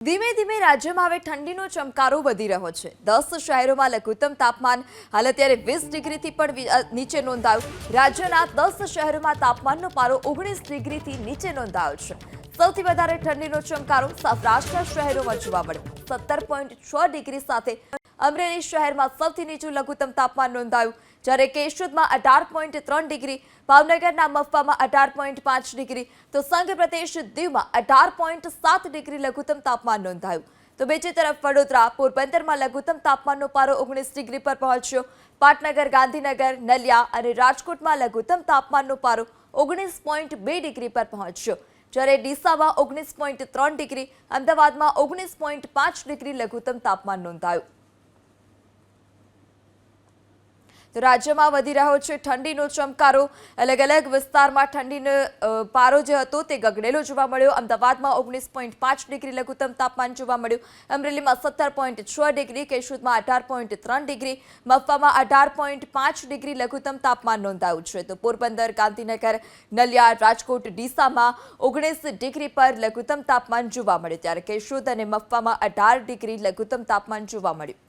ધીમે ધીમે રાજ્યમાં હવે ઠંડીનો ચમકારો વધી રહ્યો છે। 10 શહેરોમાં લઘુત્તમ તાપમાન હાલ અત્યારે 20 ડિગ્રીથી પણ નીચે નોંધાયું। રાજ્યના 10 શહેરોમાં તાપમાનનો પારો 19 ડિગ્રીથી નીચે નોંધાયો છે। સૌથી વધારે ઠંડીનો ચમકારો સૌરાષ્ટ્રના શહેરોમાં જોવા મળ્યો। 17.6 ડિગ્રી સાથે અમરેલી શહેરમાં સૌથી નીચું લઘુત્તમ તાપમાન નોંધાયું, જ્યારે કેશોદમાં 18.3 ડિગ્રી, ભાવનગરના મફવામાં 18.5 ડિગ્રી તો સંઘ પ્રદેશ દીવમાં 18.7 ડિગ્રી લઘુત્તમ તાપમાન નોંધાયું। તો બીજી તરફ વડોદરા, પોરબંદરમાં લઘુત્તમ તાપમાનનો પારો 19 ડિગ્રી પર પહોંચ્યો। પાટનગર, ગાંધીનગર, નલિયા અને રાજકોટમાં લઘુત્તમ તાપમાનનો પારો 19.2 ડિગ્રી પર પહોંચ્યો, જ્યારે ડીસામાં 19.3 ડિગ્રી, અમદાવાદમાં 19.5 ડિગ્રી લઘુત્તમ તાપમાન નોંધાયું। તો રાજ્યમાં વધી રહ્યો છે ઠંડીનો ચમકારો। અલગ અલગ વિસ્તારમાં ઠંડીનો પારો જે હતો તે ગગડેલો જોવા મળ્યો। અમદાવાદમાં 19.5 ડિગ્રી લઘુત્તમ તાપમાન જોવા મળ્યું, અમરેલીમાં 17.6 ડિગ્રી, કેશોદમાં 18.3 ડિગ્રી, મફવામાં 18.5 ડિગ્રી લઘુત્તમ તાપમાન નોંધાયું છે। તો પોરબંદર, ગાંધીનગર, નલિયા, રાજકોટ, ડીસામાં 19 ડિગ્રી પર લઘુત્તમ તાપમાન જોવા મળ્યું, ત્યારે કેશોદ અને મફવામાં 18 ડિગ્રી લઘુત્તમ તાપમાન જોવા મળ્યું।